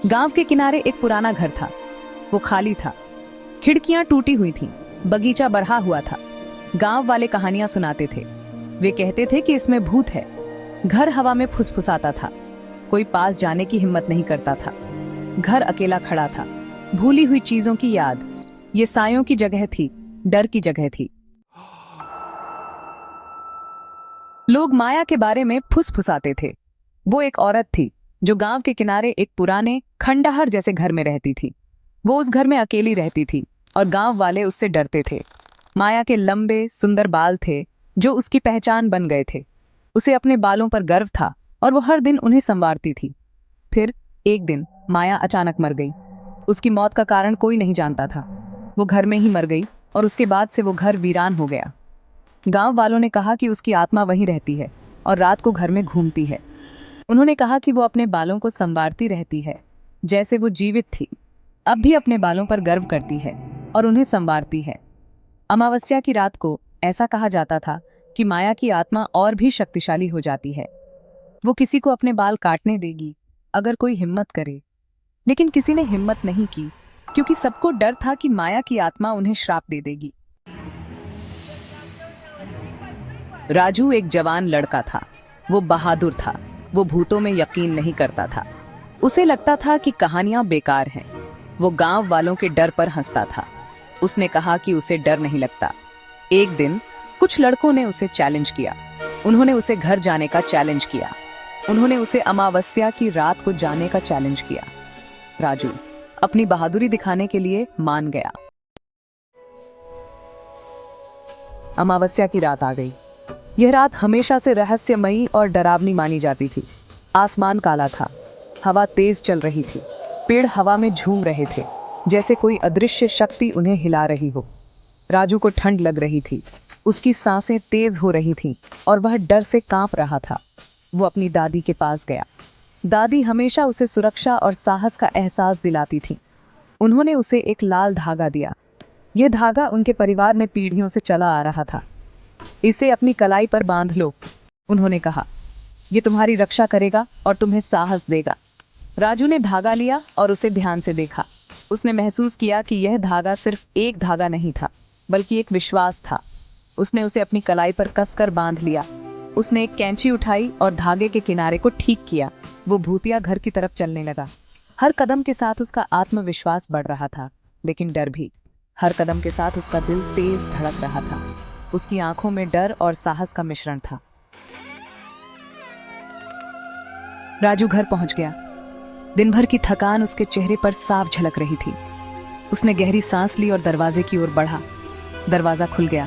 गांव के किनारे एक पुराना घर था। वो खाली था, खिड़कियां टूटी हुई थीं, बगीचा बढ़ा हुआ था। गांव वाले कहानियां सुनाते थे। वे कहते थे कि इसमें भूत है। घर हवा में फुसफुसाता था, कोई पास जाने की हिम्मत नहीं करता था। घर अकेला खड़ा था, भूली हुई चीजों की याद। ये सायों की जगह थी, डर की जगह थी। लोग माया के बारे में फुसफुसाते थे। वो एक औरत थी जो गांव के किनारे एक पुराने खंडहर जैसे घर में रहती थी। वो उस घर में अकेली रहती थी और गांव वाले उससे डरते थे। माया के लंबे सुंदर बाल थे जो उसकी पहचान बन गए थे। उसे अपने बालों पर गर्व था और वो हर दिन उन्हें संवारती थी। फिर एक दिन माया अचानक मर गई। उसकी मौत का कारण कोई नहीं जानता था। वो घर में ही मर गई और उसके बाद से वो घर वीरान हो गया। गांव वालों ने कहा कि उसकी आत्मा वहीं रहती है और रात को घर में घूमती है। उन्होंने कहा कि वो अपने बालों को संवारती रहती है, जैसे वो जीवित थी। अब भी अपने बालों पर गर्व करती है और उन्हें संवारती है। अमावस्या की रात को ऐसा कहा जाता था कि माया की आत्मा और भी शक्तिशाली हो जाती है। वो किसी को अपने बाल काटने देगी अगर कोई हिम्मत करे। लेकिन किसी ने हिम्मत नहीं की, क्योंकि सबको डर था कि माया की आत्मा उन्हें श्राप दे देगी। राजू एक जवान लड़का था। वो बहादुर था। वो भूतों में यकीन नहीं करता था। उसे लगता था कि कहानियां बेकार हैं। वो गांव वालों के डर पर हंसता था। उसने कहा कि उसे डर नहीं लगता। एक दिन कुछ लड़कों ने उसे चैलेंज किया। उन्होंने उसे घर जाने का चैलेंज किया। उन्होंने उसे अमावस्या की रात को जाने का चैलेंज किया। राजू अपनी बहादुरी दिखाने के लिए मान गया। अमावस्या की रात आ गई। यह रात हमेशा से रहस्यमयी और डरावनी मानी जाती थी। आसमान काला था, हवा तेज चल रही थी, पेड़ हवा में झूम रहे थे, जैसे कोई अदृश्य शक्ति उन्हें हिला रही हो। राजू को ठंड लग रही थी, उसकी सांसें तेज हो रही थीं और वह डर से कांप रहा था। वो अपनी दादी के पास गया। दादी हमेशा उसे सुरक्षा और साहस का एहसास दिलाती थी। उन्होंने उसे एक लाल धागा दिया। यह धागा उनके परिवार में पीढ़ियों से चला आ रहा था। इसे अपनी कलाई पर बांध लो, उन्होंने कहा। ये तुम्हारी रक्षा करेगा और तुम्हें साहस देगा। राजू ने धागा लिया और उसे ध्यान से देखा। उसने महसूस किया कि यह धागा सिर्फ एक धागा नहीं था, बल्कि एक विश्वास था। उसने उसे अपनी कलाई पर कसकर बांध लिया। उसने एक कैंची उठाई और धागे के किनारे को ठीक किया। वो भूतिया घर की तरफ चलने लगा। हर कदम के साथ उसका आत्मविश्वास बढ़ रहा था, लेकिन डर भी। हर कदम के साथ उसका दिल तेज धड़क रहा था। उसकी आंखों में डर और साहस का मिश्रण था। राजू घर पहुंच गया। दिन भर की थकान उसके चेहरे पर साफ झलक रही थी। उसने गहरी सांस ली और दरवाजे की ओर बढ़ा। दरवाजा खुल गया।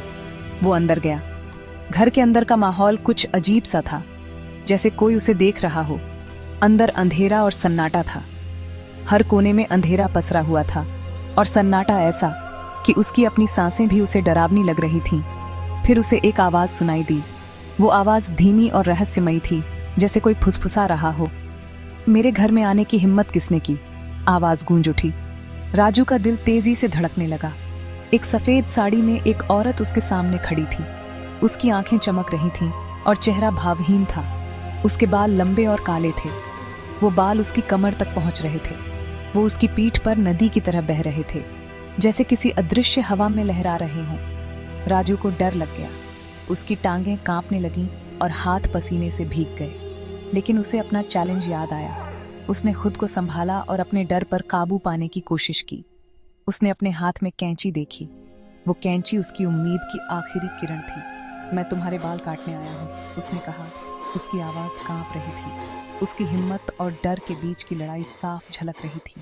वो अंदर गया। घर के अंदर का माहौल कुछ अजीब सा था, जैसे कोई उसे देख रहा हो। अंदर अंधेरा और सन्नाटा था। हर कोने में अंधेरा पसरा हुआ था और सन्नाटा ऐसा कि उसकी अपनी सांसें भी उसे डरावनी लग रही थीं। फिर उसे एक आवाज सुनाई दी। वो आवाज धीमी और रहस्यमयी थी, जैसे कोई फुसफुसा रहा हो। मेरे घर में आने की हिम्मत किसने की? आवाज गूंज उठी। राजू का दिल तेजी से धड़कने लगा। एक सफेद साड़ी में एक औरत उसके सामने खड़ी थी। उसकी आंखें चमक रही थीं और चेहरा भावहीन था। उसके बाल लंबे और काले थे। वो बाल उसकी कमर तक पहुंच रहे थे। वो उसकी पीठ पर नदी की तरह बह रहे थे, जैसे किसी अदृश्य हवा में लहरा रहे हों। राजू को डर लग गया। उसकी टांगें कांपने लगीं और हाथ पसीने से भीग गए। लेकिन उसे अपना चैलेंज याद आया। उसने खुद को संभाला और अपने डर पर काबू पाने की कोशिश की। उसने अपने हाथ में कैंची देखी। वो कैंची उसकी उम्मीद की आखिरी किरण थी। मैं तुम्हारे बाल काटने आया हूँ, उसने कहा। उसकी आवाज कांप रही थी। उसकी हिम्मत और डर के बीच की लड़ाई साफ झलक रही थी।